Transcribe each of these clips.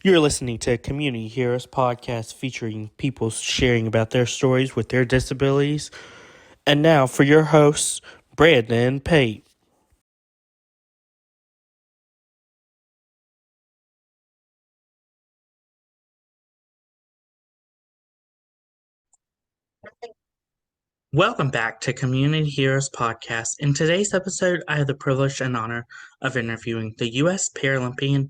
You're listening to a Community Heroes podcast featuring people sharing about their stories with their disabilities. And now for your hosts, Brandon and Pate. Welcome back to Community Heroes podcast. In today's episode, I have the privilege and honor of interviewing the U.S. Paralympian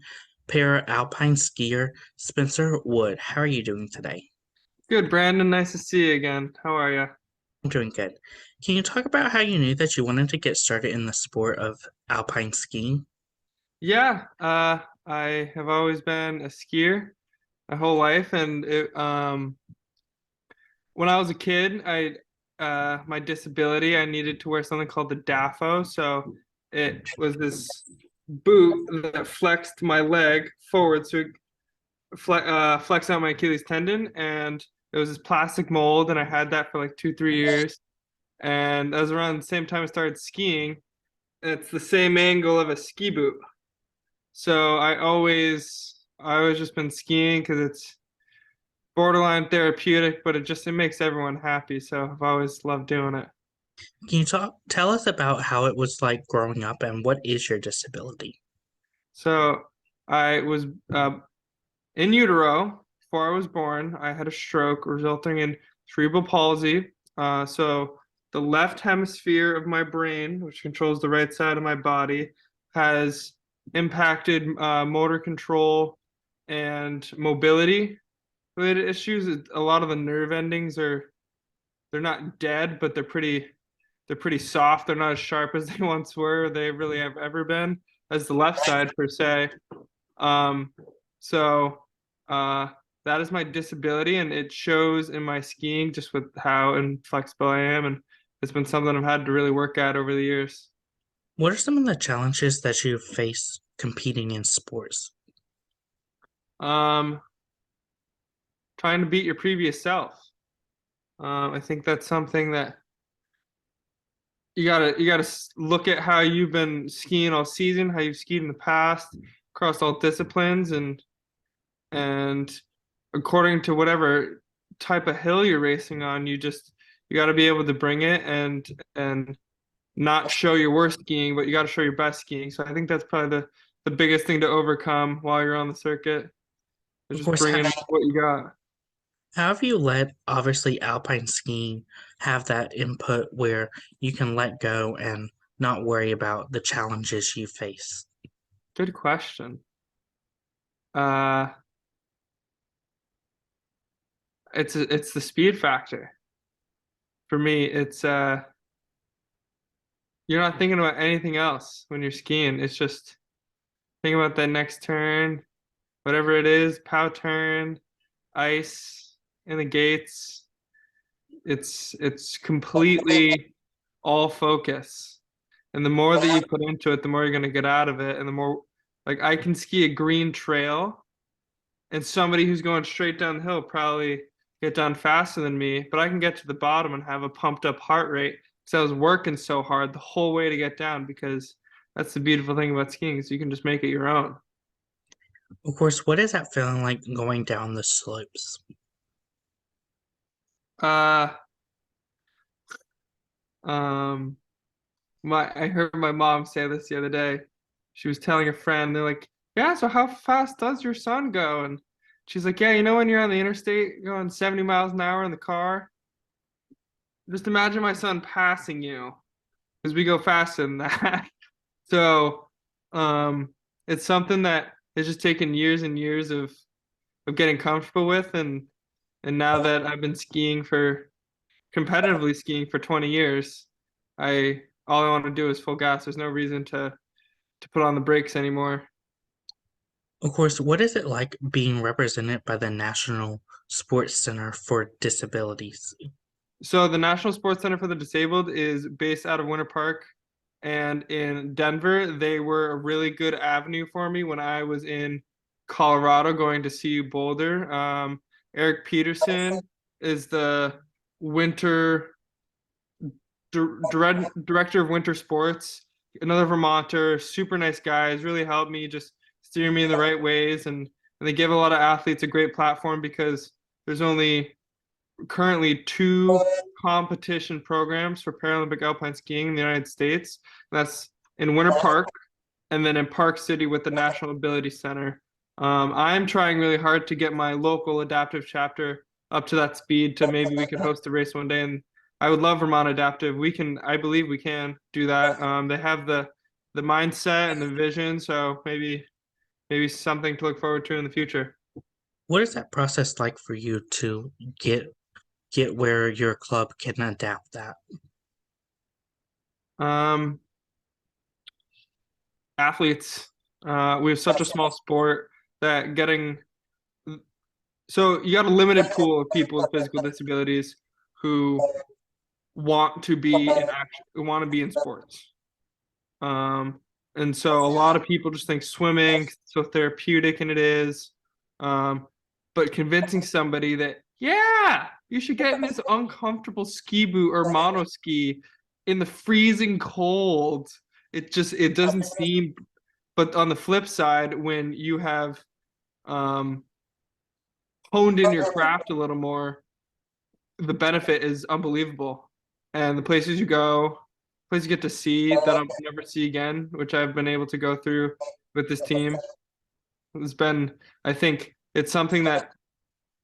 Alpine skier Spencer Wood. How are you doing today? Good, Brandon. Nice to see you again. How are you? I'm doing good. Can you talk about how you knew that you wanted to get started in the sport of alpine skiing? Yeah, I have always been a skier my whole life, and when I was a kid, my disability, I needed to wear something called the DAFO. So it was this boot that flexed my leg forward, so it flex out my Achilles tendon, and it was this plastic mold, and I had that for like 2, 3 years, and that was around the same time I started skiing. It's the same angle of a ski boot. So I always just been skiing because it's borderline therapeutic, but it makes everyone happy. So I've always loved doing it. Can you tell us about how it was like growing up and what is your disability? So I was in utero before I was born. I had a stroke resulting in cerebral palsy. So the left hemisphere of my brain, which controls the right side of my body, has impacted motor control and mobility related issues. A lot of the nerve endings they're not dead, but they're pretty soft. They're not as sharp as they once were. They really have ever been, as the left side per se. Um, so uh, that is my disability, and it shows in my skiing just with how inflexible I am, and it's been something I've had to really work at over the years. What are some of the challenges that you face competing in sports? Um, Trying to beat your previous self. I think that's something that you gotta look at how you've been skiing all season, how you've skied in the past, across all disciplines, and according to whatever type of hill you're racing on, you got to be able to bring it and not show your worst skiing, but you got to show your best skiing. So I think that's probably the biggest thing to overcome while you're on the circuit is Of just course, bringing what you got. how have you let obviously alpine skiing have that input where you can let go and not worry about the challenges you face? Good question. Uh, it's the speed factor for me. It's you're not thinking about anything else when you're skiing. It's just thinking about that next turn, whatever it is, pow turn, ice in the gates. It's completely all focus. And the more that you put into it, the more you're gonna get out of it. And the more like I can ski a green trail and somebody who's going straight down the hill probably get done faster than me, but I can get to the bottom and have a pumped up heart rate because I was working so hard the whole way to get down because that's the beautiful thing about skiing is you can just make it your own. Of course, what is that feeling like going down the slopes? Uh um my I heard my mom say this the other day. She was telling a friend, they're like, "Yeah, so how fast does your son go?" And she's like, "Yeah, you know when you're on the interstate going 70 miles an hour in the car, just imagine my son passing you because we go faster than that." So, it's something that has just taken years and years of getting comfortable with, and now that I've been skiing for competitively skiing for 20 years, I all I want to do is full gas. There's no reason to put on the brakes anymore. Of course, what is it like being represented by the National Sports Center for Disabilities? So the National Sports Center for the Disabled is based out of Winter Park and in Denver. They were a really good avenue for me when I was in Colorado going to CU Boulder. Eric Peterson is the winter director of winter sports, another Vermonter, super nice guy. Has really helped me just steer me in the right ways, and and they give a lot of athletes a great platform because there's only currently two competition programs for Paralympic alpine skiing in the United States. That's in Winter Park and then in Park City with the National Ability Center. I'm trying really hard to get my local adaptive chapter up to that speed to maybe we could host a race one day. And I would love Vermont Adaptive. I believe we can do that. They have the mindset and the vision, so maybe something to look forward to in the future. What is that process like for you to get where your club can adapt that? Um, Athletes, we have such a small sport that getting so you got a limited pool of people with physical disabilities who want to be in action, who want to be in sports. Um, and so a lot of people just think swimming so therapeutic, and it is. Um, but convincing somebody that, yeah, you should get in this uncomfortable ski boot or mono ski in the freezing cold, it doesn't seem. But on the flip side, when you have um, honed in your craft a little more, the benefit is unbelievable. And the places you go, places you get to see that I'll never see again, which I've been able to go through with this team, has been, I think it's something that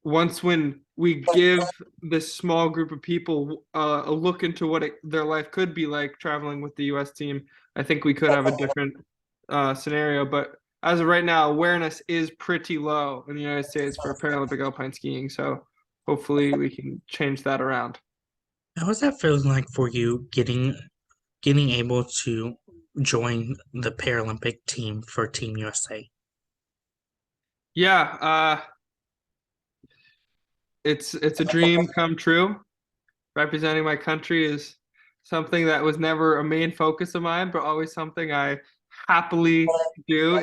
once when we give this small group of people a look into what their life could be like traveling with the U.S. team, I think we could have a different scenario. But as of right now, awareness is pretty low in the United States for Paralympic alpine skiing. So hopefully we can change that around. How was that feeling like for you getting able to join the Paralympic team for Team USA? Yeah, it's a dream come true. Representing my country is something that was never a main focus of mine, but always something I happily do.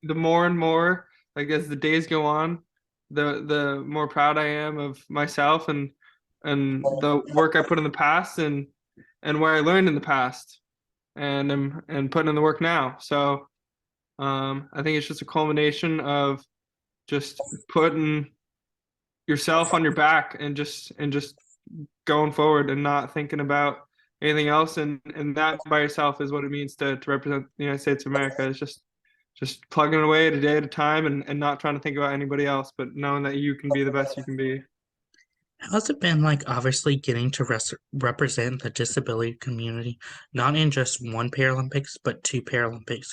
The more and more, like as the days go on, the more proud I am of myself and the work I put in the past and where I learned in the past and putting in the work now. So I think it's just a culmination of just putting yourself on your back and just going forward and not thinking about anything else, and that by yourself is what it means to represent the United States of America. It's just plugging away a day at a time and not trying to think about anybody else, but knowing that you can be the best you can be. How's it been like obviously getting to represent the disability community, not in just one Paralympics, but two Paralympics,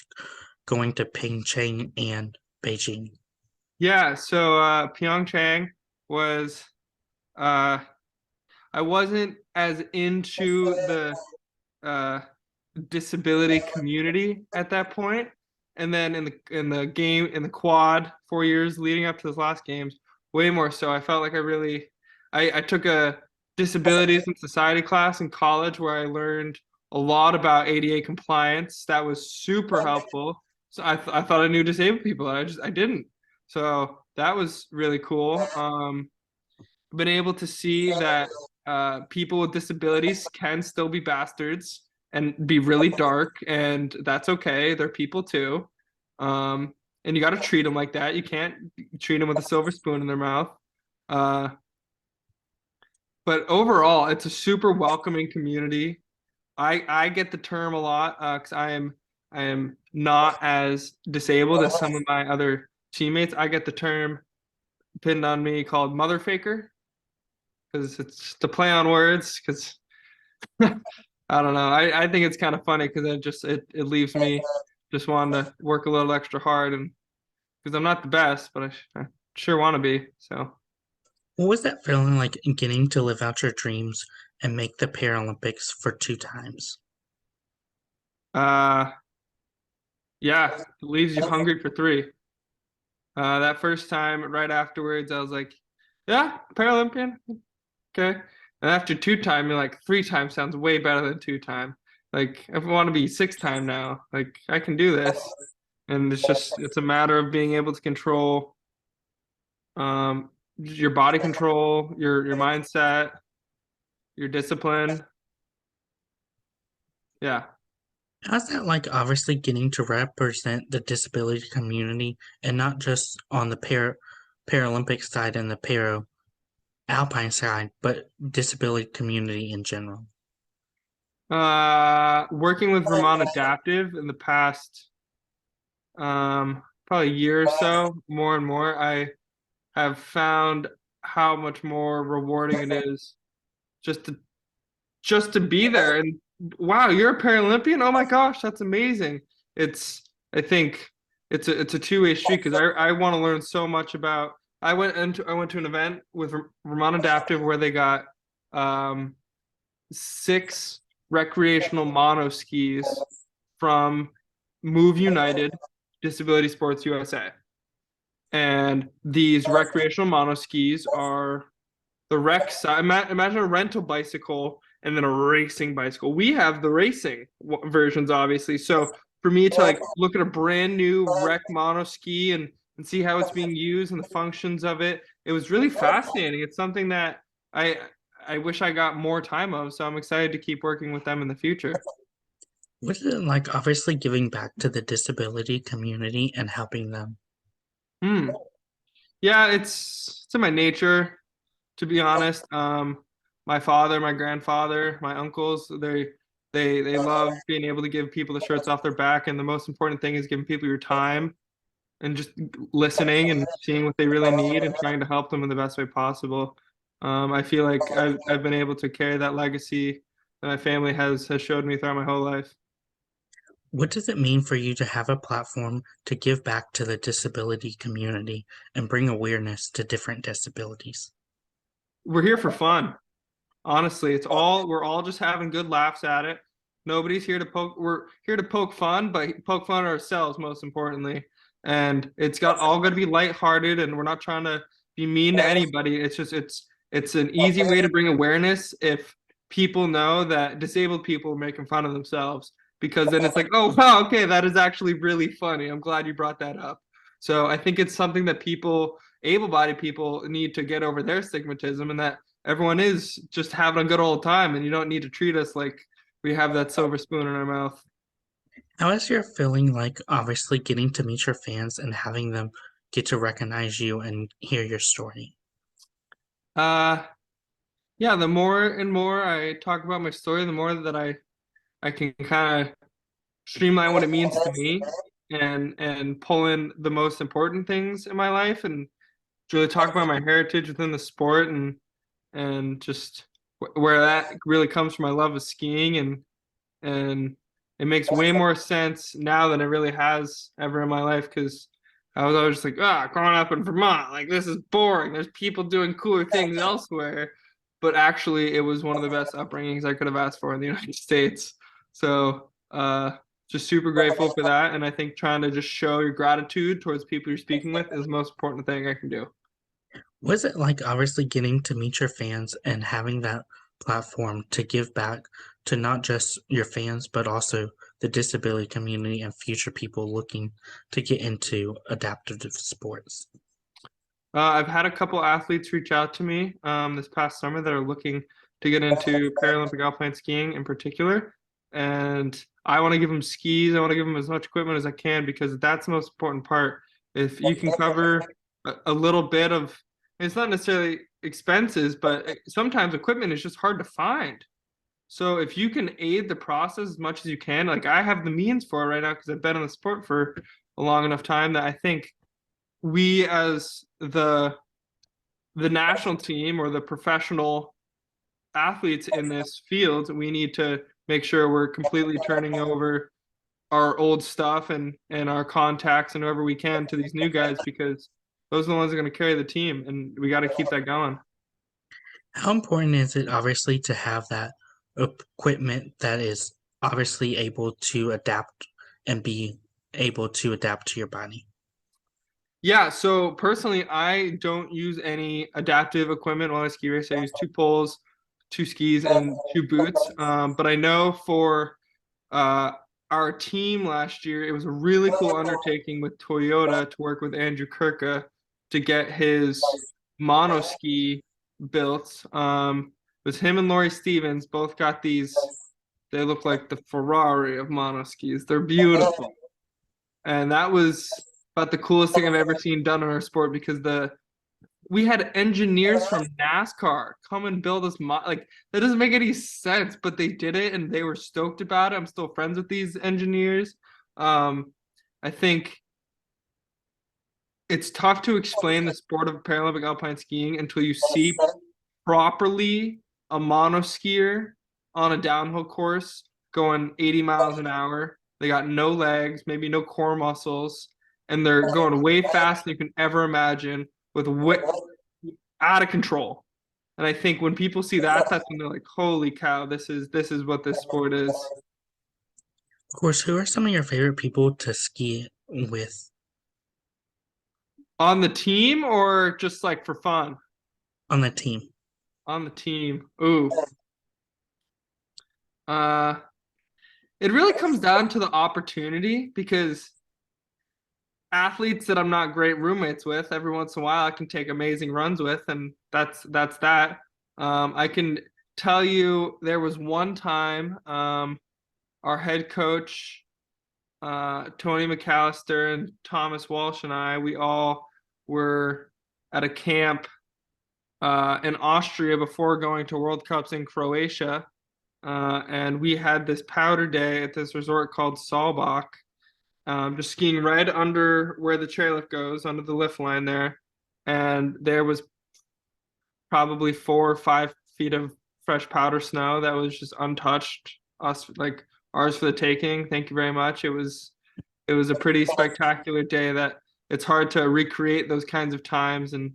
going to Pyeongchang and Beijing? Yeah, so Pyeongchang was uh I wasn't as into the uh disability community at that point. And then in the game in the quad 4 years leading up to those last games, way more so. I felt like I took a disabilities and society class in college where I learned a lot about ADA compliance. That was super helpful. So I thought I knew disabled people, and I didn't. So that was really cool. Been able to see that people with disabilities can still be bastards and be really dark, and that's okay. They're people too. And you got to treat them like that. You can't treat them with a silver spoon in their mouth. Uh, but overall, it's a super welcoming community. I get the term a lot because I am not as disabled as some of my other teammates. I get the term pinned on me called mother faker because it's to play on words because I don't know. I think it's kind of funny because it leaves me just wanting to work a little extra hard, and because I'm not the best, but I sure want to be. So What was that feeling like getting to live out your dreams and make the Paralympics for two times? uh yeah, it leaves you hungry for three. That first time right afterwards, I was like, yeah, Paralympian. Okay. And after two time, you're like, three time sounds way better than two time. Like, if I want to be six time now, like I can do this. And it's a matter of being able to control your body control, your mindset, your discipline. Yeah. How's that like obviously getting to represent the disability community and not just on the Paralympic side and the Alpine side, but disability community in general? Working with Vermont Adaptive in the past probably year or so, more and more, I have found how much more rewarding it is just to be there. And wow, you're a Paralympian? Oh my gosh, that's amazing. It's I think it's a two-way street because I want to learn so much about I went to an event with Vermont Adaptive where they got um 6 recreational mono skis from Move United Disability Sports USA. And these recreational mono skis are the rec side. Imagine a rental bicycle and then a racing bicycle. We have the racing versions, obviously. So for me to like look at a brand new rec mono ski and see how it's being used and the functions of it, it was really fascinating. It's something that I I wish I got more time of. So I'm excited to keep working with them in the future. Was it like obviously giving back to the disability community and helping them? Hmm. Yeah, it's in my nature, to be honest. My father, my grandfather, my uncles, they love being able to give people the shirts off their back, and the most important thing is giving people your time and just listening and seeing what they really need and trying to help them in the best way possible. I feel like I've been able to carry that legacy that my family has showed me throughout my whole life. What does it mean for you to have a platform to give back to the disability community and bring awareness to different disabilities? We're here for fun. Honestly, we're all just having good laughs at it. Nobody's here to poke. We're here to poke fun, but poke fun at ourselves most importantly. And it's got all got to be lighthearted, and we're not trying to be mean to anybody. It's just it's an easy way to bring awareness if people know that disabled people are making fun of themselves, because then it's like, oh wow, okay, that is actually really funny. I'm glad you brought that up. So I think it's something that people, able-bodied people, need to get over their stigmatism, and that everyone is just having a good old time, and you don't need to treat us like we have that silver spoon in our mouth. How is your feeling like obviously getting to meet your fans and having them get to recognize you and hear your story? Uh, yeah, the more and more I talk about my story, the more that I can kind of streamline what it means to me and pull in the most important things in my life and really talk about my heritage within the sport and just where that really comes from. My love of skiing and it makes way more sense now than it really has ever in my life because I was always just like, growing up in Vermont, like this is boring. There's people doing cooler things elsewhere. But actually, it was one of the best upbringings I could have asked for in the United States. So, just super grateful for that. And I think trying to just show your gratitude towards people you're speaking with is the most important thing I can do. Was it like obviously getting to meet your fans and having that platform to give back to not just your fans, but also the disability community and future people looking to get into adaptive sports? I've had a couple athletes reach out to me this past summer that are looking to get into Paralympic alpine skiing in particular. And I want to give them skis. I want to give them as much equipment as I can because that's the most important part. If you can cover a little bit of, it's not necessarily expenses, but sometimes equipment is just hard to find. So if you can aid the process as much as you can, like I have the means for it right now because I've been in the sport for a long enough time that I think we as the national team or the professional athletes in this field, we need to make sure we're completely turning over our old stuff and our contacts and whoever we can to these new guys because those are the ones that are going to carry the team, and we got to keep that going. How important is it obviously to have that equipment that is obviously able to adapt and be able to adapt to your body? Yeah, so personally, I don't use any adaptive equipment while I ski race. I use 2 poles, 2 skis, and 2 boots. But I know for uh, our team last year, it was a really cool undertaking with Toyota to work with Andrew Kirka to get his mono ski built. It was him and Laurie Stevens both got these. They look like the Ferrari of monoskis. They're beautiful. And that was about the coolest thing I've ever seen done in our sport because we had engineers from NASCAR come and build us like that doesn't make any sense, but they did it and they were stoked about it. I'm still friends with these engineers. I think it's tough to explain the sport of Paralympic alpine skiing until you see properly a monoskier on a downhill course going 80 miles an hour. They got no legs, maybe no core muscles, and they're going way faster than you can ever imagine with out of control. And I think when people see that, that's when they're like, "Holy cow! This is what this sport is." Of course, who are some of your favorite people to ski with On the team or just like for fun? on the team? On the team. Ooh. Uh, it really comes down to the opportunity because athletes that I'm not great roommates with, every once in a while I can take amazing runs with, and that's that. I can tell you there was one time our head coach Tony McAllister and Thomas Walsh and we all were at a camp in Austria before going to World Cups in Croatia. And we had this powder day at this resort called Saalbach, just skiing right under where the chairlift goes, under the lift line there. And there was probably 4 or 5 feet of fresh powder snow that was just untouched. Us like ours for the taking. Thank you very much. It was a pretty spectacular day that it's hard to recreate those kinds of times and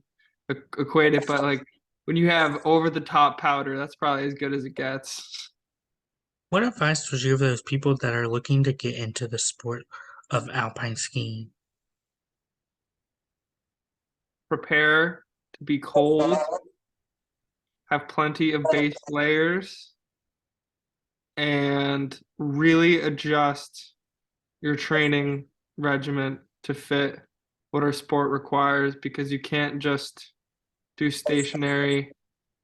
equate it, but like when you have over the top powder, that's probably as good as it gets. What advice would you give those people that are looking to get into the sport of alpine skiing? Prepare to be cold, have plenty of base layers, and really adjust your training regimen to fit what our sport requires because you can't just do stationary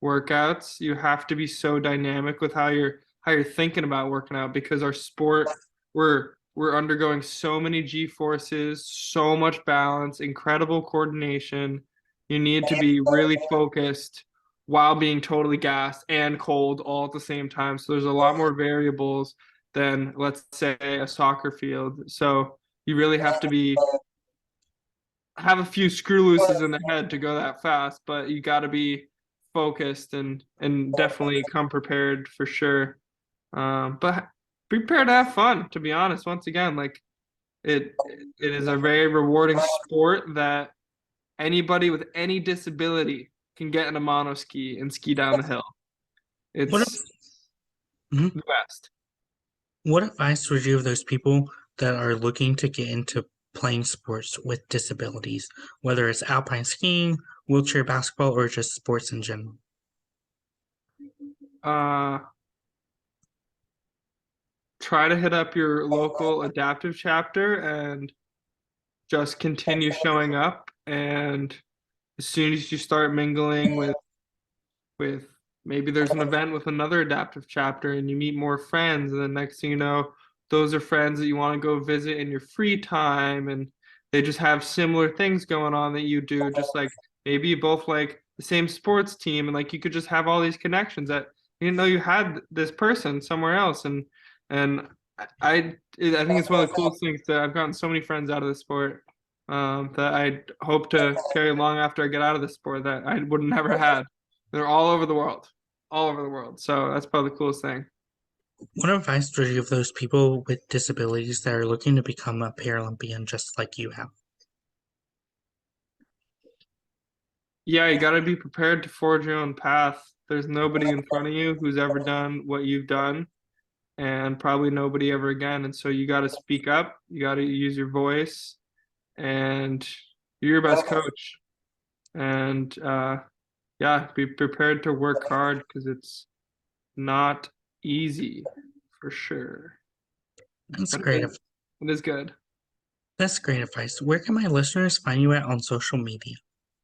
workouts. You have to be so dynamic with how you're thinking about working out because our sport we're undergoing so many G forces, so much balance, incredible coordination. You need to be really focused while being totally gassed and cold all at the same time. So there's a lot more variables than let's say a soccer field. So you really have to have a few screw looses in the head to go that fast, but you got to be focused and definitely come prepared for sure. But prepare to have fun, to be honest. Once again, like it it is a very rewarding sport that anybody with any disability can get in a mono ski and ski down the hill. What It's mhm. the best. What advice would you give those people that are looking to get into playing sports with disabilities, whether it's alpine skiing, wheelchair basketball, or just sports in general? Uh, Try to hit up your local adaptive chapter and just continue showing up. And as soon as you start mingling with maybe there's an event with another adaptive chapter and you meet more friends, and then next thing you know, those are friends that you want to go visit in your free time, and they just have similar things going on that you do, just like maybe you both like the same sports team, and like you could just have all these connections that you didn't know you had this person somewhere else. And I think it's one of the coolest things that I've gotten so many friends out of the sport, that I hope to carry along after I get out of the sport that I would have never had. They're all over the world, all over the world. So that's probably the coolest thing. What advice would you give those people with disabilities that are looking to become a Paralympian just like you have? Yeah, you got to be prepared to forge your own path. There's nobody in front of you who's ever done what you've done, and probably nobody ever again. And so you got to speak up. You got to use your voice, and you're your best coach. And yeah, be prepared to work hard because it's not easy for sure. That's But great. it is good. That's great advice. Where can my listeners find you at on social media?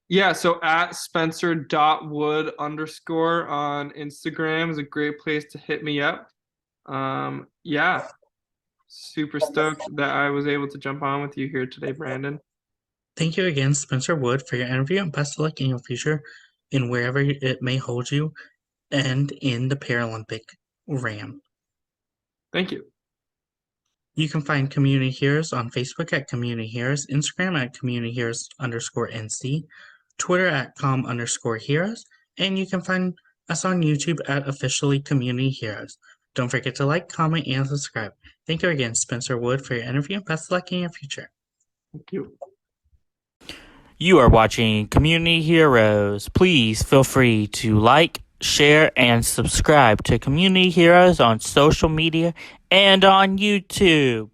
Yeah, so at Spencer.wood_ on Instagram is a great place to hit me up. Yeah, super stoked that I was able to jump on with you here today, Brandon. Thank you again, Spencer Wood, for your interview, and best of luck in your future in wherever it may hold you and in the Paralympic realm. Thank you. You can find Community Heroes on Facebook at Community Heroes, Instagram at Community Heroes_NC, Twitter at com_heroes, and you can find us on YouTube at officially Community Heroes. Don't forget to like, comment, and subscribe. Thank you again, Spencer Wood, for your interview, and best of luck in your future. Thank you. You are watching Community Heroes. Please feel free to like, share, and subscribe to Community Heroes on social media and on YouTube.